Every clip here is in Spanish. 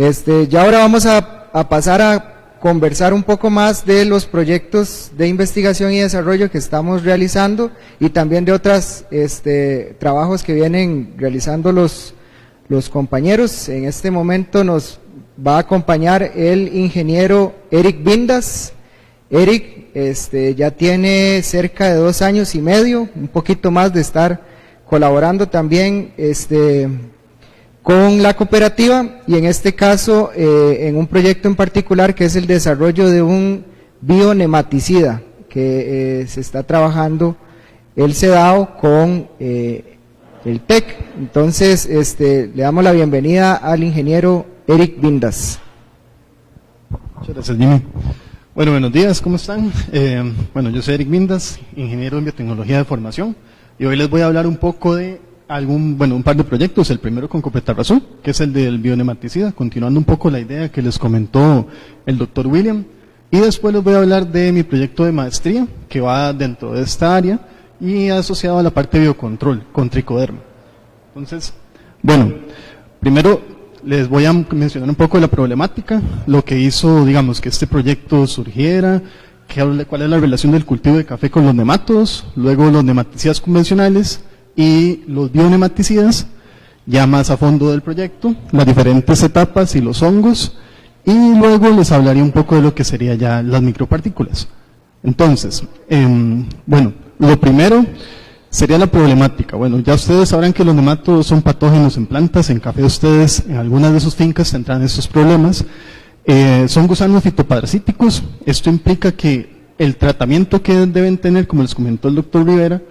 Ya ahora vamos a pasar a conversar un poco más de los proyectos de investigación y desarrollo que estamos realizando y también de otros trabajos que vienen realizando los compañeros. En este momento nos va a acompañar el ingeniero Eric Vindas. Eric ya tiene cerca de 2 años y medio, un poquito más de estar colaborando también con la cooperativa y en este caso en un proyecto en particular que es el desarrollo de un bionematicida que se está trabajando el CEDAW con el TEC. Entonces le damos la bienvenida al ingeniero Eric Vindas. Muchas gracias, Jimmy. Bueno, buenos días, ¿cómo están? Yo soy Eric Vindas, ingeniero en biotecnología de formación, y hoy les voy a hablar un poco de un par de proyectos. El primero con Copetarrazú, que es el del bionematicida, continuando un poco la idea que les comentó el doctor William, y después les voy a hablar de mi proyecto de maestría, que va dentro de esta área, y asociado a la parte de biocontrol, con tricoderma. Entonces, primero les voy a mencionar un poco de la problemática, lo que hizo, digamos, que este proyecto surgiera, cuál es la relación del cultivo de café con los nemátodos, luego los nematicidas convencionales y los bionematicidas, ya más a fondo del proyecto, las diferentes etapas y los hongos, y luego les hablaré un poco de lo que sería ya las micropartículas. Entonces, lo primero sería la problemática. Bueno, ya ustedes sabrán que los nemátodos son patógenos en plantas. En café ustedes, en algunas de sus fincas tendrán estos problemas. Son gusanos fitoparasíticos. Esto implica que el tratamiento que deben tener, como les comentó el doctor Rivera,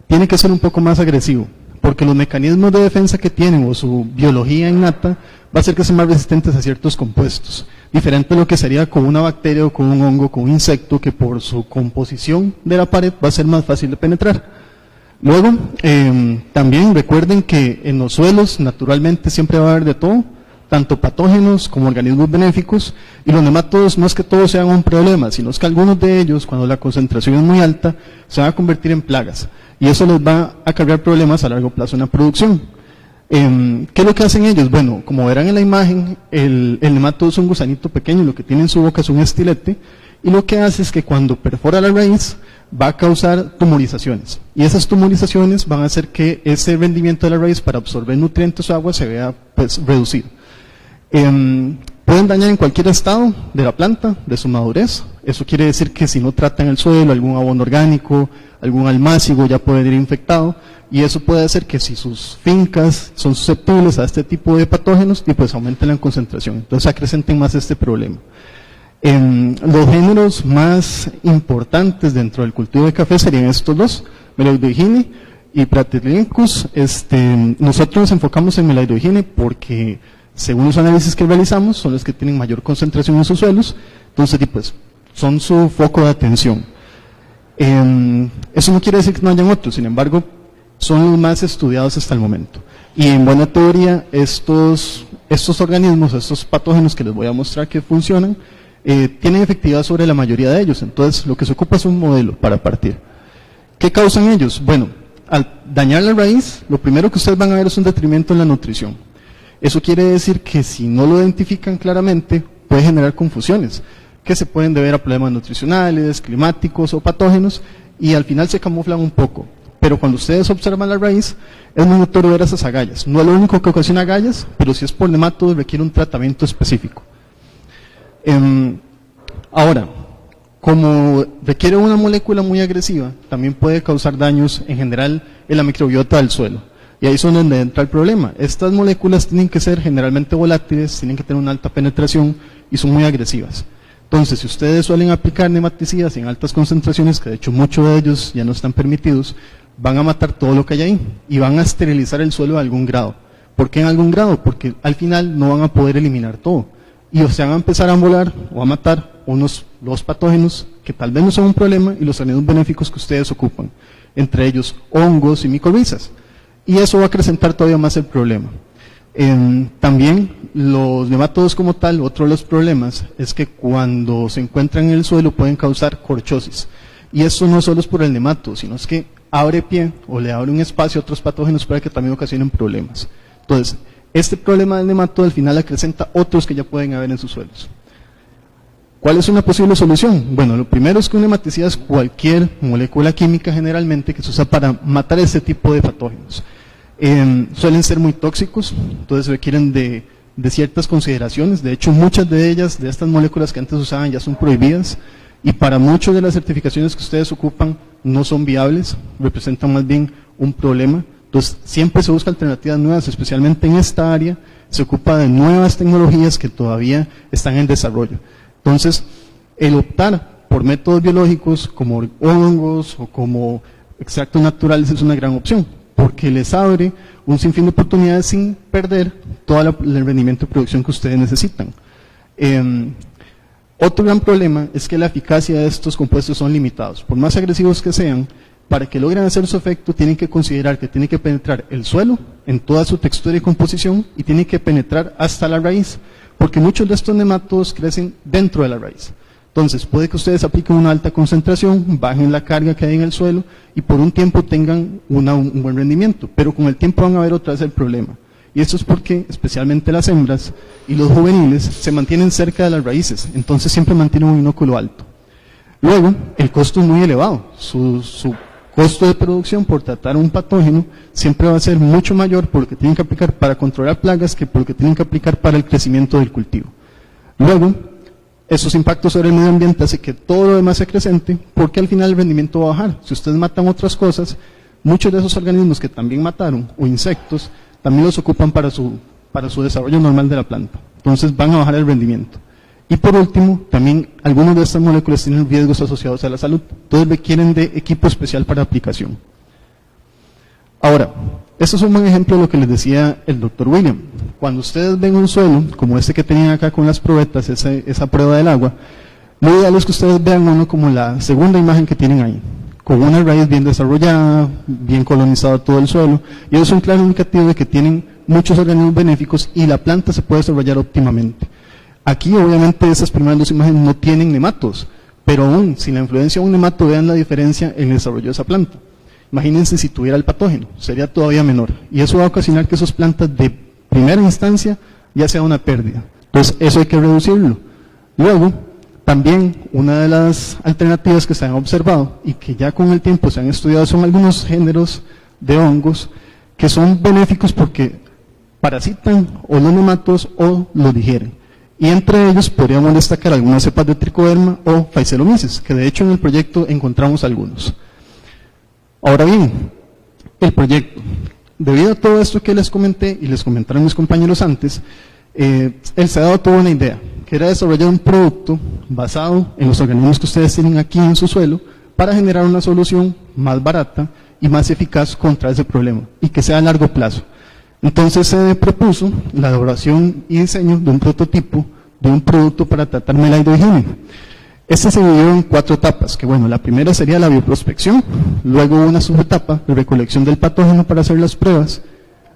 tiene que ser un poco más agresivo, porque los mecanismos de defensa que tienen o su biología innata va a hacer que sean más resistentes a ciertos compuestos, diferente a lo que sería con una bacteria o con un hongo, con un insecto, que por su composición de la pared va a ser más fácil de penetrar. Luego, también recuerden que en los suelos naturalmente siempre va a haber de todo, tanto patógenos como organismos benéficos, y los nemátodos no es que todos sean un problema, sino es que algunos de ellos, cuando la concentración es muy alta, se van a convertir en plagas, y eso les va a acarrear problemas a largo plazo en la producción. ¿Qué es lo que hacen ellos? Bueno, como verán en la imagen, el nemátodo es un gusanito pequeño, lo que tiene en su boca es un estilete, y lo que hace es que cuando perfora la raíz, va a causar tumorizaciones, y esas tumorizaciones van a hacer que ese rendimiento de la raíz para absorber nutrientes o agua se vea reducido. Pueden dañar en cualquier estado de la planta, de su madurez. Eso quiere decir que si no tratan el suelo, algún abono orgánico, algún almácigo ya puede ir infectado, y eso puede hacer que si sus fincas son susceptibles a este tipo de patógenos, y pues aumenten la concentración, entonces acrecenten más este problema. Los géneros más importantes dentro del cultivo de café serían estos dos, Meloidohyine y Pratylincus. Nosotros nos enfocamos en Meloidohyine porque, según los análisis que realizamos, son los que tienen mayor concentración en sus suelos, entonces pues son su foco de atención. Eso no quiere decir que no hayan otros, sin embargo, son los más estudiados hasta el momento. Y en buena teoría, estos organismos, estos patógenos que les voy a mostrar que funcionan, tienen efectividad sobre la mayoría de ellos. Entonces, lo que se ocupa es un modelo para partir. ¿Qué causan ellos? Bueno, al dañar la raíz, lo primero que ustedes van a ver es un detrimento en la nutrición. Eso quiere decir que si no lo identifican claramente, puede generar confusiones, que se pueden deber a problemas nutricionales, climáticos o patógenos, y al final se camuflan un poco. Pero cuando ustedes observan la raíz, es muy notorio ver esas agallas. No es lo único que ocasiona agallas, pero si es por nematodos requiere un tratamiento específico. Ahora, como requiere una molécula muy agresiva, también puede causar daños en general en la microbiota del suelo. Y ahí es donde entra el problema. Estas moléculas tienen que ser generalmente volátiles, tienen que tener una alta penetración y son muy agresivas. Entonces, si ustedes suelen aplicar nematicidas en altas concentraciones, que de hecho muchos de ellos ya no están permitidos, van a matar todo lo que hay ahí y van a esterilizar el suelo a algún grado. ¿Por qué en algún grado? Porque al final no van a poder eliminar todo. Y se van a empezar a volar o a matar los patógenos que tal vez no son un problema y los organismos benéficos que ustedes ocupan, entre ellos hongos y micorrizas. Y eso va a acrecentar todavía más el problema. También los nematodos como tal, otro de los problemas es que cuando se encuentran en el suelo pueden causar corchosis. Y eso no solo es por el nematodo, sino es que abre pie o le abre un espacio a otros patógenos para que también ocasionen problemas. Entonces, este problema del nematodo al final acrecenta otros que ya pueden haber en sus suelos. ¿Cuál es una posible solución? Bueno, lo primero es que un nematicida es cualquier molécula química generalmente que se usa para matar este tipo de patógenos. Suelen ser muy tóxicos, entonces requieren de ciertas consideraciones. De hecho, muchas de ellas, de estas moléculas que antes usaban, ya son prohibidas, y para muchas de las certificaciones que ustedes ocupan no son viables, representan más bien un problema. Entonces, siempre se busca alternativas nuevas, especialmente en esta área, se ocupa de nuevas tecnologías que todavía están en desarrollo. Entonces, el optar por métodos biológicos como hongos o como extractos naturales es una gran opción, porque les abre un sinfín de oportunidades sin perder todo el rendimiento de producción que ustedes necesitan. Otro gran problema es que la eficacia de estos compuestos son limitados. Por más agresivos que sean, para que logren hacer su efecto, tienen que considerar que tienen que penetrar el suelo en toda su textura y composición y tienen que penetrar hasta la raíz, porque muchos de estos nematodos crecen dentro de la raíz. Entonces, puede que ustedes apliquen una alta concentración, bajen la carga que hay en el suelo y por un tiempo tengan un buen rendimiento, pero con el tiempo van a ver otra vez el problema. Y esto es porque, especialmente las hembras y los juveniles, se mantienen cerca de las raíces, entonces siempre mantienen un binóculo alto. Luego, el costo es muy elevado. Su costo de producción por tratar un patógeno siempre va a ser mucho mayor por lo que tienen que aplicar para controlar plagas que por lo que tienen que aplicar para el crecimiento del cultivo. Luego, esos impactos sobre el medio ambiente hacen que todo lo demás se acrecente, porque al final el rendimiento va a bajar. Si ustedes matan otras cosas, muchos de esos organismos que también mataron, o insectos, también los ocupan para su desarrollo normal de la planta. Entonces van a bajar el rendimiento. Y por último, también algunas de estas moléculas tienen riesgos asociados a la salud, entonces requieren de equipo especial para aplicación. Ahora, esto es un buen ejemplo de lo que les decía el Dr. William. Cuando ustedes ven un suelo, como este que tenían acá con las probetas, esa prueba del agua, lo ideal es que ustedes vean uno como la segunda imagen que tienen ahí, con una raíz bien desarrollada, bien colonizado todo el suelo, y eso es un claro indicativo de que tienen muchos organismos benéficos y la planta se puede desarrollar óptimamente. Aquí, obviamente, esas primeras dos imágenes no tienen nematos, pero aún, sin la influencia de un nemato, vean la diferencia en el desarrollo de esa planta. Imagínense si tuviera el patógeno, sería todavía menor, y eso va a ocasionar que esas plantas de primera instancia ya sea una pérdida. Entonces, eso hay que reducirlo. Luego, también, una de las alternativas que se han observado y que ya con el tiempo se han estudiado son algunos géneros de hongos que son benéficos porque parasitan o los nematos o los digieren. Y entre ellos podríamos destacar algunas cepas de Trichoderma o Physaeomyces, que de hecho en el proyecto encontramos algunos. Ahora bien, el proyecto, debido a todo esto que les comenté y les comentaron mis compañeros antes, el CEDAW tuvo una idea, que era desarrollar un producto basado en los organismos que ustedes tienen aquí en su suelo para generar una solución más barata y más eficaz contra ese problema y que sea a largo plazo. Entonces se propuso la elaboración y diseño de un prototipo de un producto para tratar melaidohigiene. Este se dividió en 4 etapas, que bueno, la primera sería la bioprospección, luego una subetapa de recolección del patógeno para hacer las pruebas,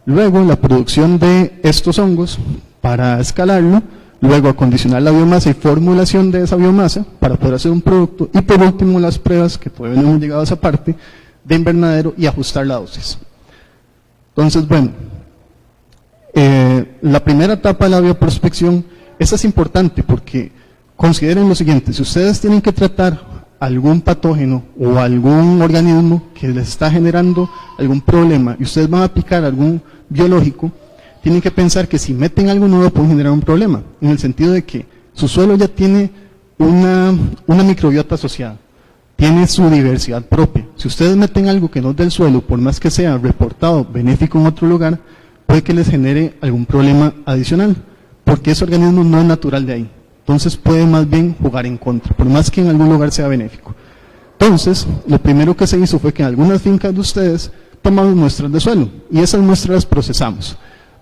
luego la producción de estos hongos para escalarlo, luego acondicionar la biomasa y formulación de esa biomasa para poder hacer un producto, y por último las pruebas, que todavía no hemos llegado a esa parte, de invernadero y ajustar la dosis. Entonces, bueno, la primera etapa de la bioprospección, esa es importante porque consideren lo siguiente: si ustedes tienen que tratar algún patógeno o algún organismo que les está generando algún problema y ustedes van a aplicar algún biológico, tienen que pensar que si meten algo nuevo pueden generar un problema, en el sentido de que su suelo ya tiene una microbiota asociada, tiene su diversidad propia. Si ustedes meten algo que no es del suelo, por más que sea reportado benéfico en otro lugar, puede que les genere algún problema adicional, porque ese organismo no es natural de ahí. Entonces puede más bien jugar en contra, por más que en algún lugar sea benéfico. Entonces, lo primero que se hizo fue que en algunas fincas de ustedes tomamos muestras de suelo, y esas muestras las procesamos.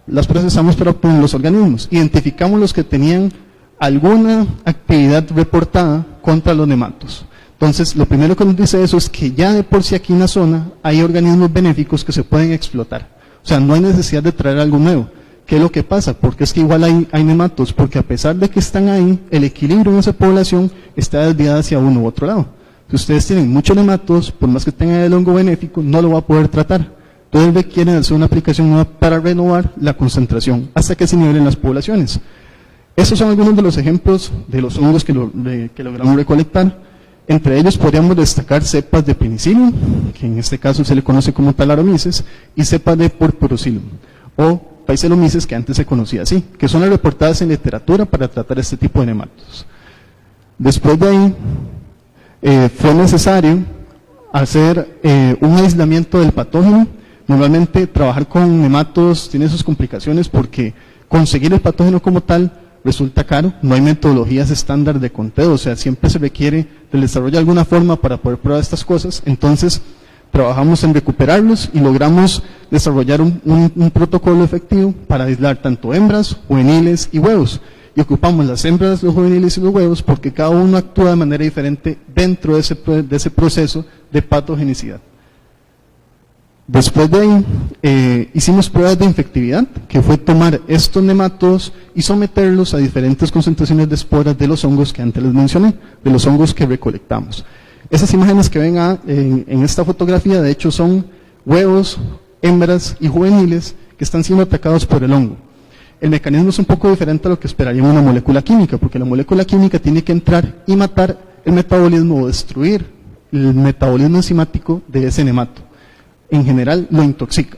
Las procesamos para obtener los organismos. Identificamos los que tenían alguna actividad reportada contra los nematos. Entonces, lo primero que nos dice eso es que ya de por sí aquí en la zona hay organismos benéficos que se pueden explotar. O sea, no hay necesidad de traer algo nuevo. ¿Qué es lo que pasa? Porque es que igual hay nematos, porque a pesar de que están ahí, el equilibrio en esa población está desviado hacia uno u otro lado. Si ustedes tienen muchos nematos, por más que tengan el hongo benéfico, no lo va a poder tratar. Entonces requieren hacer una aplicación nueva para renovar la concentración hasta que se nivelen las poblaciones. Estos son algunos de los ejemplos de los hongos que logramos recolectar. Entre ellos podríamos destacar cepas de Penicillium, que en este caso se le conoce como Talaromyces, y cepas de Purpurocilum, o Phaecelomyces, que antes se conocía así, que son las reportadas en literatura para tratar este tipo de nematodos. Después de ahí, fue necesario hacer un aislamiento del patógeno. Normalmente trabajar con nematodos tiene sus complicaciones porque conseguir el patógeno como tal resulta caro, no hay metodologías estándar de conteo, o sea, siempre se requiere del desarrollo de alguna forma para poder probar estas cosas. Entonces trabajamos en recuperarlos y logramos desarrollar un protocolo efectivo para aislar tanto hembras, juveniles y huevos. Y ocupamos las hembras, los juveniles y los huevos porque cada uno actúa de manera diferente dentro de ese proceso de patogenicidad. Después de ahí, hicimos pruebas de infectividad, que fue tomar estos nematodos y someterlos a diferentes concentraciones de esporas de los hongos que antes les mencioné, de los hongos que recolectamos. Esas imágenes que ven en esta fotografía, de hecho, son huevos, hembras y juveniles que están siendo atacados por el hongo. El mecanismo es un poco diferente a lo que esperaría una molécula química, porque la molécula química tiene que entrar y matar el metabolismo o destruir el metabolismo enzimático de ese nemato. En general lo intoxica.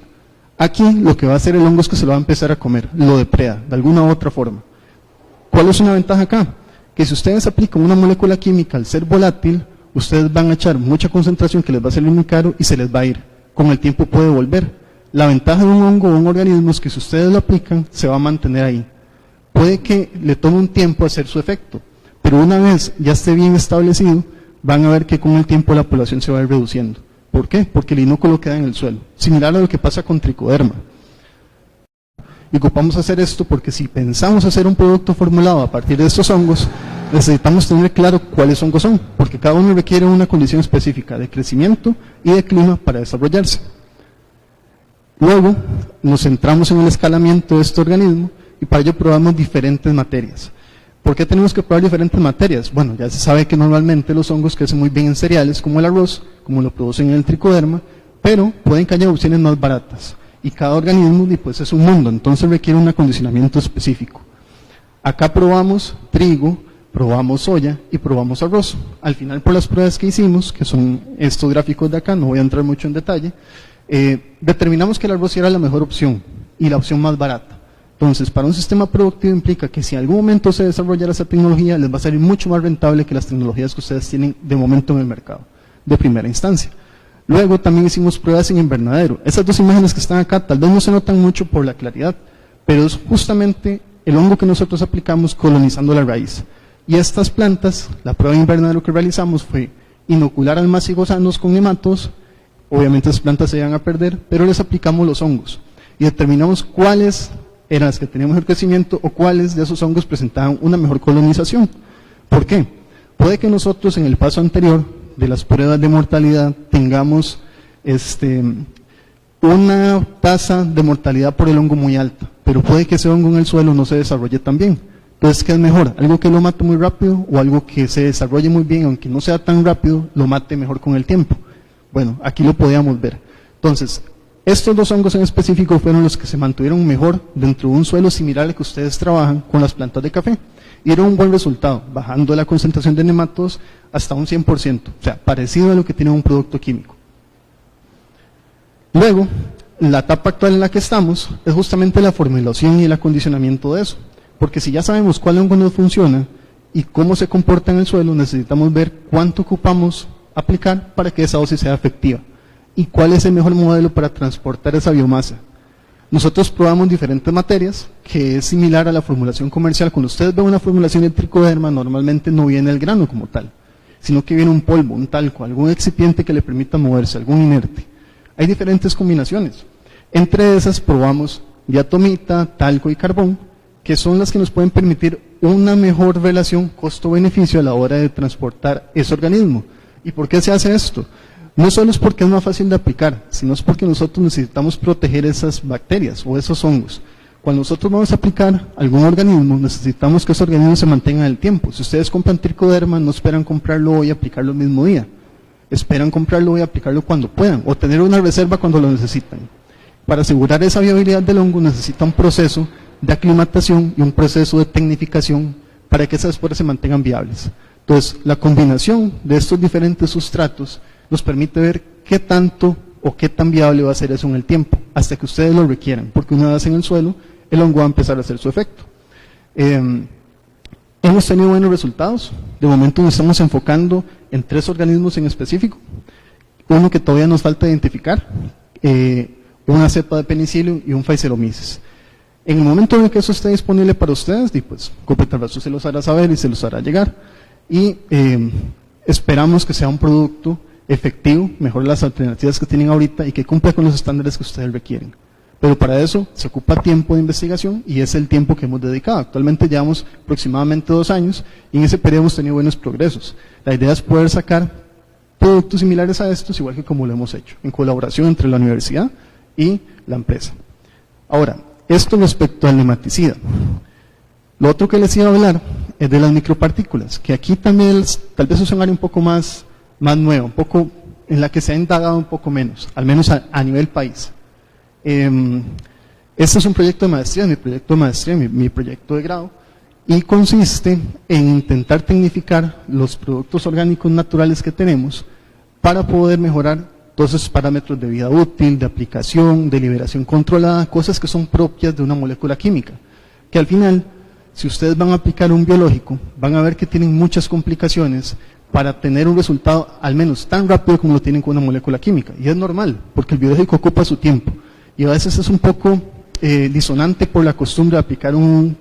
Aquí lo que va a hacer el hongo es que se lo va a empezar a comer, lo depreda, de alguna u otra forma. ¿Cuál es una ventaja acá? Que si ustedes aplican una molécula química al ser volátil, ustedes van a echar mucha concentración que les va a salir muy caro y se les va a ir. Con el tiempo puede volver. La ventaja de un hongo o un organismo es que si ustedes lo aplican, se va a mantener ahí. Puede que le tome un tiempo hacer su efecto, pero una vez ya esté bien establecido, van a ver que con el tiempo la población se va a ir reduciendo. ¿Por qué? Porque el inúculo queda en el suelo, similar a lo que pasa con tricoderma. Y ocupamos hacer esto porque si pensamos hacer un producto formulado a partir de estos hongos, necesitamos tener claro cuáles hongos son, porque cada uno requiere una condición específica de crecimiento y de clima para desarrollarse. Luego, nos centramos en el escalamiento de este organismo y para ello probamos diferentes materias. ¿Por qué tenemos que probar diferentes materias? Bueno, ya se sabe que normalmente los hongos crecen muy bien en cereales como el arroz, como lo producen en el tricoderma, pero pueden que haya opciones más baratas. Y cada organismo pues, es un mundo, entonces requiere un acondicionamiento específico. Acá probamos trigo, probamos soya y probamos arroz. Al final, por las pruebas que hicimos, que son estos gráficos de acá, no voy a entrar mucho en detalle, determinamos que el arroz era la mejor opción y la opción más barata. Entonces, para un sistema productivo implica que si en algún momento se desarrollara esa tecnología, les va a salir mucho más rentable que las tecnologías que ustedes tienen de momento en el mercado, de primera instancia. Luego también hicimos pruebas en invernadero. Esas dos imágenes que están acá tal vez no se notan mucho por la claridad, pero es justamente el hongo que nosotros aplicamos colonizando la raíz. Y estas plantas, la prueba de invernadero que realizamos fue inocular almácigos sanos con nematos. Obviamente las plantas se iban a perder, pero les aplicamos los hongos y determinamos cuáles eran las que tenían mejor crecimiento o cuáles de esos hongos presentaban una mejor colonización. ¿Por qué? Puede que nosotros en el paso anterior de las pruebas de mortalidad tengamos una tasa de mortalidad por el hongo muy alta, pero puede que ese hongo en el suelo no se desarrolle tan bien. Entonces, ¿qué es mejor? ¿Algo que lo mate muy rápido o algo que se desarrolle muy bien, aunque no sea tan rápido, lo mate mejor con el tiempo? Bueno, aquí lo podíamos ver. Entonces, estos dos hongos en específico fueron los que se mantuvieron mejor dentro de un suelo similar al que ustedes trabajan con las plantas de café. Y era un buen resultado, bajando la concentración de nematodos hasta un 100%, o sea, parecido a lo que tiene un producto químico. Luego, la etapa actual en la que estamos es justamente la formulación y el acondicionamiento de eso. Porque si ya sabemos cuál hongo nos funciona y cómo se comporta en el suelo, necesitamos ver cuánto ocupamos aplicar para que esa dosis sea efectiva. ¿Y cuál es el mejor modelo para transportar esa biomasa? Nosotros probamos diferentes materias, que es similar a la formulación comercial. Cuando ustedes ven una formulación de tricoderma, normalmente no viene el grano como tal, sino que viene un polvo, un talco, algún excipiente que le permita moverse, algún inerte. Hay diferentes combinaciones. Entre esas probamos diatomita, talco y carbón, que son las que nos pueden permitir una mejor relación costo-beneficio a la hora de transportar ese organismo. ¿Y por qué se hace esto? No solo es porque es más fácil de aplicar, sino es porque nosotros necesitamos proteger esas bacterias o esos hongos. Cuando nosotros vamos a aplicar algún organismo, necesitamos que ese organismo se mantenga en el tiempo. Si ustedes compran tricoderma, no esperan comprarlo hoy y aplicarlo el mismo día. Esperan comprarlo hoy y aplicarlo cuando puedan, o tener una reserva cuando lo necesitan. Para asegurar esa viabilidad del hongo necesita un proceso de aclimatación y un proceso de tecnificación para que esas esporas se mantengan viables. Entonces, la combinación de estos diferentes sustratos nos permite ver qué tanto o qué tan viable va a ser eso en el tiempo, hasta que ustedes lo requieran, porque una vez en el suelo, el hongo va a empezar a hacer su efecto. Hemos tenido buenos resultados. De momento nos estamos enfocando en 3 organismos en específico. Uno que todavía nos falta identificar, una cepa de Penicillium y un Phaeromices. En el momento en que eso esté disponible para ustedes, pues Copetarrazú se los hará saber y se los hará llegar. Y esperamos que sea un producto efectivo, mejor las alternativas que tienen ahorita y que cumpla con los estándares que ustedes requieren. Pero para eso se ocupa tiempo de investigación y es el tiempo que hemos dedicado. Actualmente llevamos aproximadamente 2 años y en ese periodo hemos tenido buenos progresos. La idea es poder sacar productos similares a estos, igual que como lo hemos hecho, en colaboración entre la universidad y la empresa. Ahora, esto respecto al nematicida. Lo otro que les iba a hablar es de las micropartículas, que aquí también tal vez es un área un poco más nueva, un poco en la que se ha indagado un poco menos, al menos a nivel país. Este es un proyecto de maestría, mi proyecto de grado, y consiste en intentar tecnificar los productos orgánicos naturales que tenemos para poder mejorar todos esos parámetros de vida útil, de aplicación, de liberación controlada, cosas que son propias de una molécula química, que al final, si ustedes van a aplicar un biológico, van a ver que tienen muchas complicaciones para tener un resultado al menos tan rápido como lo tienen con una molécula química, y es normal, porque el biológico ocupa su tiempo. Y a veces es un poco disonante por la costumbre de aplicar un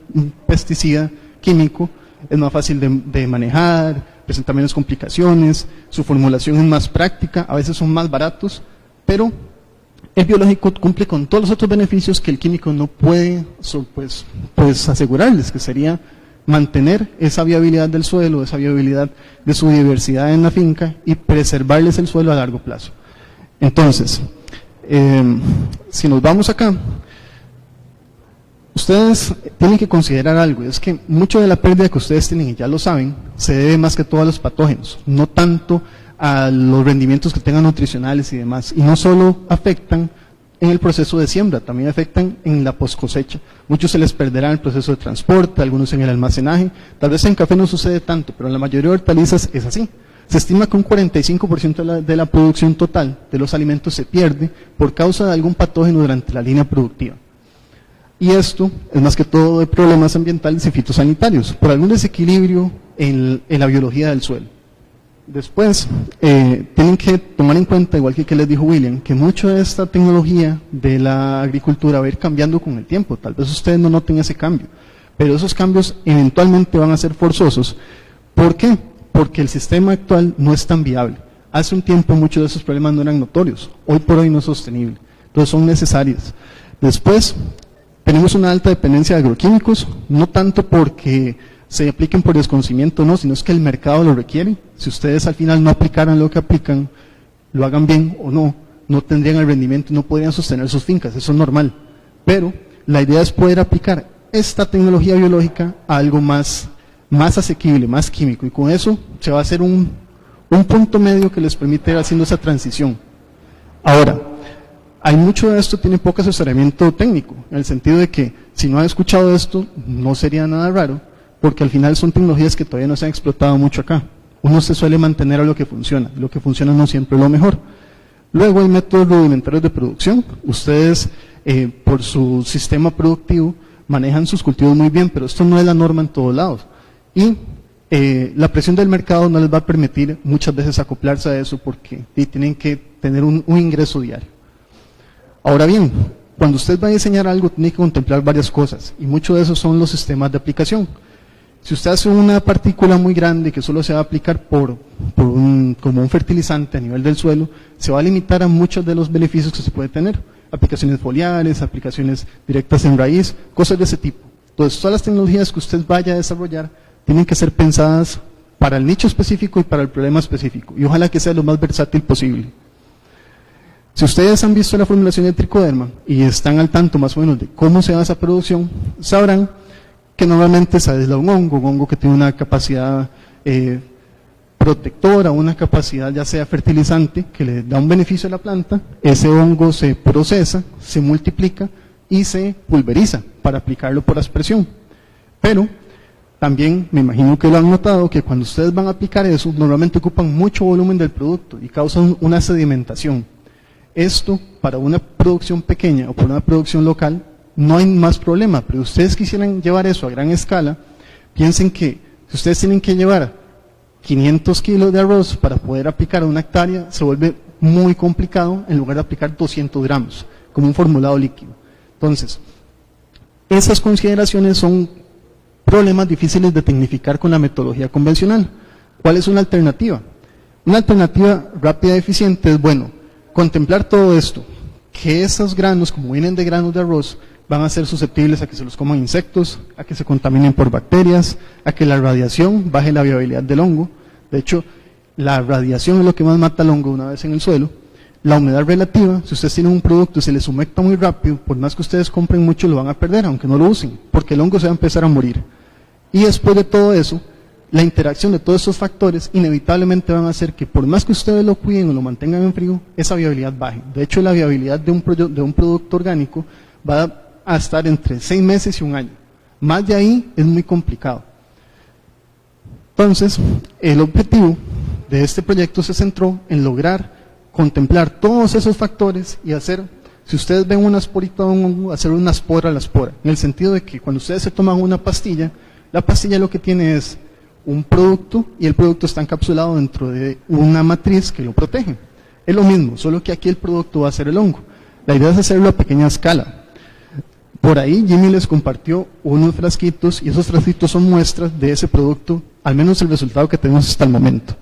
pesticida químico, es más fácil de manejar, presenta menos complicaciones, su formulación es más práctica, a veces son más baratos, pero el biológico cumple con todos los otros beneficios que el químico no puede pues asegurarles, que sería mantener esa viabilidad del suelo, esa viabilidad de su diversidad en la finca y preservarles el suelo a largo plazo. Entonces, si nos vamos acá, ustedes tienen que considerar algo, es que mucho de la pérdida que ustedes tienen, y ya lo saben, se debe más que todo a los patógenos, no tanto a los rendimientos que tengan nutricionales y demás, y no solo afectan en el proceso de siembra, también afectan en la post cosecha. Muchos se les perderá en el proceso de transporte, algunos en el almacenaje, tal vez en café no sucede tanto, pero en la mayoría de hortalizas es así. Se estima que un 45% de la producción total de los alimentos se pierde por causa de algún patógeno durante la línea productiva. Y esto es más que todo de problemas ambientales y fitosanitarios, por algún desequilibrio en la biología del suelo. Después, tienen que tomar en cuenta, igual que les dijo William, que mucho de esta tecnología de la agricultura va a ir cambiando con el tiempo. Tal vez ustedes no noten ese cambio, pero esos cambios eventualmente van a ser forzosos. ¿Por qué? Porque el sistema actual no es tan viable. Hace un tiempo muchos de esos problemas no eran notorios, hoy por hoy no es sostenible, entonces son necesarias. Después, tenemos una alta dependencia de agroquímicos, no tanto porque se apliquen por desconocimiento, no, sino es que el mercado lo requiere. Si ustedes al final no aplicaran lo que aplican, lo hagan bien o no, no tendrían el rendimiento y no podrían sostener sus fincas, eso es normal. Pero la idea es poder aplicar esta tecnología biológica a algo más asequible, más químico, y con eso se va a hacer un punto medio que les permite ir haciendo esa transición. Ahora, hay mucho de esto, tiene poco asesoramiento técnico, en el sentido de que si no han escuchado esto, no sería nada raro, porque al final son tecnologías que todavía no se han explotado mucho acá. Uno se suele mantener a lo que funciona no siempre es lo mejor. Luego hay métodos rudimentarios de producción. Ustedes, por su sistema productivo, manejan sus cultivos muy bien, pero esto no es la norma en todos lados. Y la presión del mercado no les va a permitir muchas veces acoplarse a eso porque tienen que tener un ingreso diario. Ahora bien, cuando usted va a diseñar algo, tiene que contemplar varias cosas, y mucho de eso son los sistemas de aplicación. Si usted hace una partícula muy grande que solo se va a aplicar como un fertilizante a nivel del suelo, se va a limitar a muchos de los beneficios que se puede tener. Aplicaciones foliares, aplicaciones directas en raíz, cosas de ese tipo. Entonces, todas las tecnologías que usted vaya a desarrollar tienen que ser pensadas para el nicho específico y para el problema específico, y ojalá que sea lo más versátil posible. Si ustedes han visto la formulación de tricoderma y están al tanto más o menos de cómo se da esa producción, sabrán que normalmente se aísla un hongo que tiene una capacidad protectora, una capacidad ya sea fertilizante que le da un beneficio a la planta, ese hongo se procesa, se multiplica y se pulveriza para aplicarlo por aspersión. Pero también me imagino que lo han notado que cuando ustedes van a aplicar eso, normalmente ocupan mucho volumen del producto y causan una sedimentación. Esto para una producción pequeña o para una producción local no hay más problema, pero ustedes quisieran llevar eso a gran escala, piensen que si ustedes tienen que llevar 500 kilos de arroz para poder aplicar a una hectárea, se vuelve muy complicado en lugar de aplicar 200 gramos, como un formulado líquido. Entonces, esas consideraciones son problemas difíciles de tecnificar con la metodología convencional. ¿Cuál es una alternativa? Una alternativa rápida y eficiente es, bueno, contemplar todo esto, que esos granos, como vienen de granos de arroz, van a ser susceptibles a que se los coman insectos, a que se contaminen por bacterias, a que la radiación baje la viabilidad del hongo. De hecho, la radiación es lo que más mata al hongo una vez en el suelo. La humedad relativa, si ustedes tienen un producto y se les humecta muy rápido, por más que ustedes compren mucho, lo van a perder, aunque no lo usen, porque el hongo se va a empezar a morir. Y después de todo eso, la interacción de todos estos factores inevitablemente van a hacer que por más que ustedes lo cuiden o lo mantengan en frío, esa viabilidad baje. De hecho, la viabilidad de un producto orgánico va a estar entre 6 meses y 1 año. Más de ahí es muy complicado. Entonces, el objetivo de este proyecto se centró en lograr contemplar todos esos factores y hacer, si ustedes ven una esporita de un hongo, hacer una espora a la espora, en el sentido de que cuando ustedes se toman una pastilla, la pastilla lo que tiene es un producto y el producto está encapsulado dentro de una matriz que lo protege. Es lo mismo, solo que aquí el producto va a ser el hongo. La idea es hacerlo a pequeña escala. Por ahí Jimmy les compartió unos frasquitos y esos frasquitos son muestras de ese producto, al menos el resultado que tenemos hasta el momento.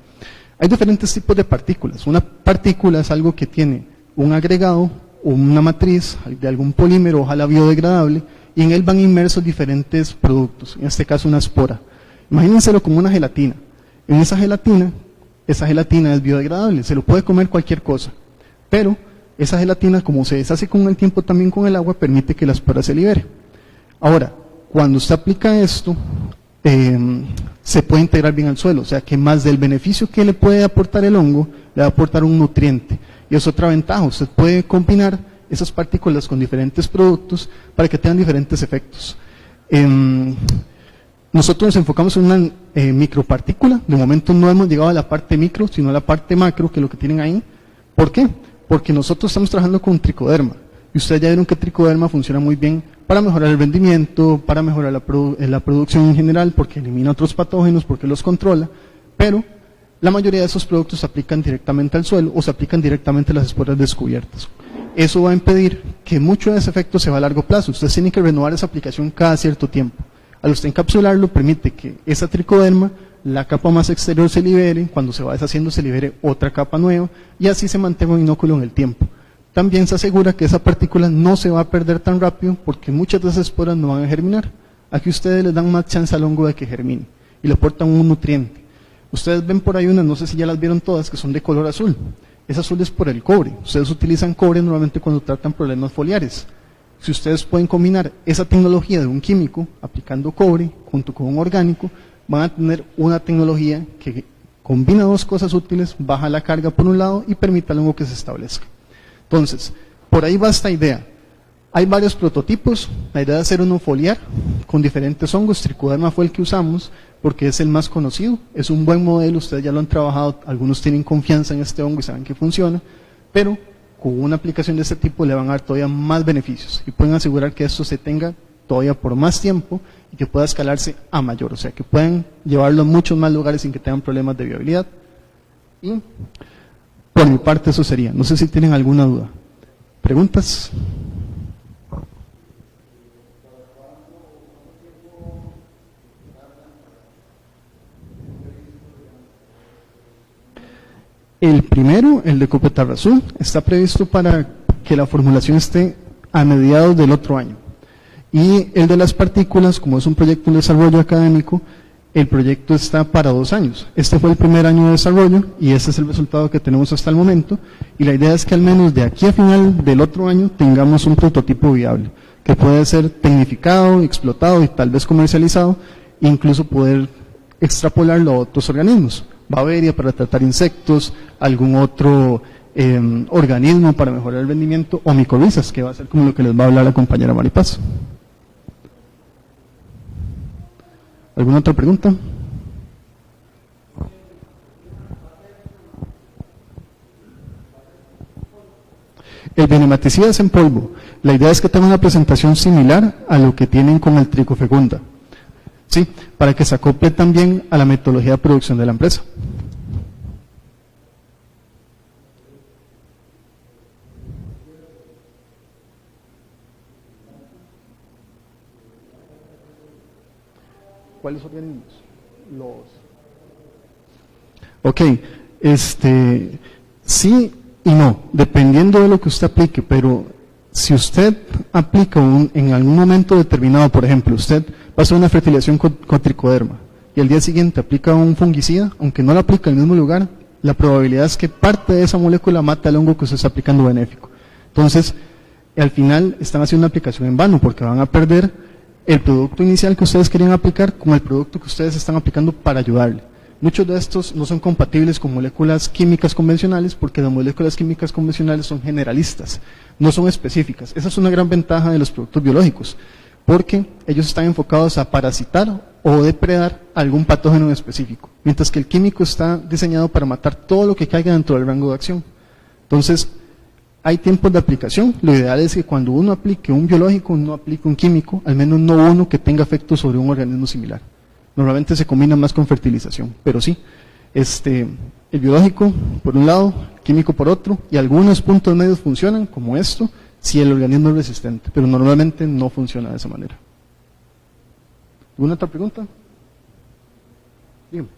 Hay diferentes tipos de partículas. Una partícula es algo que tiene un agregado o una matriz de algún polímero, ojalá biodegradable, y en él van inmersos diferentes productos, en este caso una espora. Imagínenselo como una gelatina. En esa gelatina es biodegradable, se lo puede comer cualquier cosa, pero esa gelatina, como se deshace con el tiempo también con el agua, permite que la espora se libere. Ahora, cuando usted aplica esto, se puede integrar bien al suelo, o sea que más del beneficio que le puede aportar el hongo, le va a aportar un nutriente. Y es otra ventaja, usted puede combinar esas partículas con diferentes productos para que tengan diferentes efectos. Nosotros nos enfocamos en una micropartícula, de momento no hemos llegado a la parte micro, sino a la parte macro, que es lo que tienen ahí. ¿Por qué? Porque nosotros estamos trabajando con tricoderma, y ustedes ya vieron que tricoderma funciona muy bien para mejorar el rendimiento, para mejorar la producción en general, porque elimina otros patógenos, porque los controla, pero la mayoría de esos productos se aplican directamente al suelo o se aplican directamente a las esporas descubiertas. Eso va a impedir que mucho de ese efecto se va a largo plazo. Ustedes tienen que renovar esa aplicación cada cierto tiempo. Al usted encapsularlo, permite que esa tricoderma, la capa más exterior se libere, cuando se va deshaciendo se libere otra capa nueva, y así se mantenga un inóculo en el tiempo. También se asegura que esa partícula no se va a perder tan rápido, porque muchas de esas esporas no van a germinar. Aquí ustedes les dan más chance al hongo de que germine, y le aportan un nutriente. Ustedes ven por ahí unas, no sé si ya las vieron todas, que son de color azul. Ese azul es por el cobre. Ustedes utilizan cobre normalmente cuando tratan problemas foliares. Si ustedes pueden combinar esa tecnología de un químico, aplicando cobre, junto con un orgánico, van a tener una tecnología que combina dos cosas útiles, baja la carga por un lado y permite al hongo que se establezca. Entonces, por ahí va esta idea. Hay varios prototipos. La idea de hacer uno foliar con diferentes hongos. Tricoderma fue el que usamos porque es el más conocido. Es un buen modelo, ustedes ya lo han trabajado, algunos tienen confianza en este hongo y saben que funciona, pero con una aplicación de este tipo le van a dar todavía más beneficios y pueden asegurar que esto se tenga todavía por más tiempo y que pueda escalarse a mayor, o sea que puedan llevarlo a muchos más lugares sin que tengan problemas de viabilidad. Y por mi parte eso sería. No sé si tienen alguna duda. ¿Preguntas? El primero, el de copetarrazú, está previsto para que la formulación esté a mediados del otro año. Y el de las partículas, como es un proyecto de desarrollo académico, el proyecto está para 2 años. Este fue el primer año de desarrollo y este es el resultado que tenemos hasta el momento. Y la idea es que al menos de aquí a final del otro año tengamos un prototipo viable, que puede ser tecnificado, explotado y tal vez comercializado, e incluso poder extrapolarlo a otros organismos. Baveria para tratar insectos, algún otro organismo para mejorar el rendimiento, o micorrizas, que va a ser como lo que les va a hablar la compañera Maripaz. ¿Alguna otra pregunta? El bionematicida es en polvo. La idea es que tenga una presentación similar a lo que tienen con el tricofecunda, ¿sí? Para que se acople también a la metodología de producción de la empresa. ¿Cuáles organismos? Ok, sí y no, dependiendo de lo que usted aplique, pero si usted aplica en algún momento determinado, por ejemplo, usted va a hacer una fertilización con tricoderma y al día siguiente aplica un fungicida, aunque no lo aplica en el mismo lugar, la probabilidad es que parte de esa molécula mata el hongo que usted está aplicando benéfico. Entonces, al final están haciendo una aplicación en vano porque van a perder el producto inicial que ustedes querían aplicar con el producto que ustedes están aplicando para ayudarle. Muchos de estos no son compatibles con moléculas químicas convencionales porque las moléculas químicas convencionales son generalistas, no son específicas. Esa es una gran ventaja de los productos biológicos, porque ellos están enfocados a parasitar o depredar algún patógeno en específico, mientras que el químico está diseñado para matar todo lo que caiga dentro del rango de acción. Entonces, hay tiempos de aplicación. Lo ideal es que cuando uno aplique un biológico, no aplique un químico, al menos no uno que tenga efecto sobre un organismo similar. Normalmente se combina más con fertilización, pero sí, el biológico por un lado, químico por otro, y algunos puntos medios funcionan, como esto, si el organismo es resistente, pero normalmente no funciona de esa manera. ¿Alguna otra pregunta? Dígame.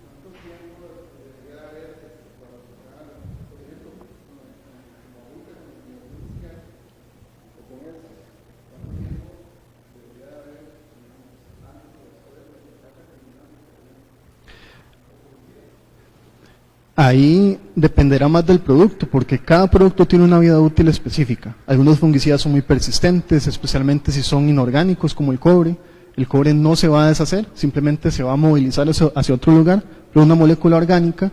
Ahí dependerá más del producto, porque cada producto tiene una vida útil específica. Algunos fungicidas son muy persistentes, especialmente si son inorgánicos como el cobre. El cobre no se va a deshacer, simplemente se va a movilizar hacia otro lugar, pero una molécula orgánica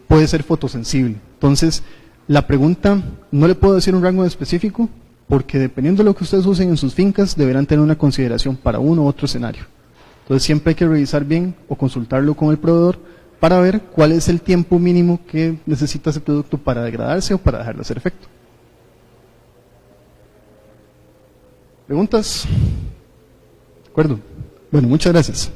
puede ser fotosensible. Entonces, la pregunta, no le puedo decir un rango específico, porque dependiendo de lo que ustedes usen en sus fincas, deberán tener una consideración para uno u otro escenario. Entonces, siempre hay que revisar bien o consultarlo con el proveedor para ver cuál es el tiempo mínimo que necesita ese producto para degradarse o para dejar de hacer efecto. ¿Preguntas? ¿De acuerdo? Bueno, muchas gracias.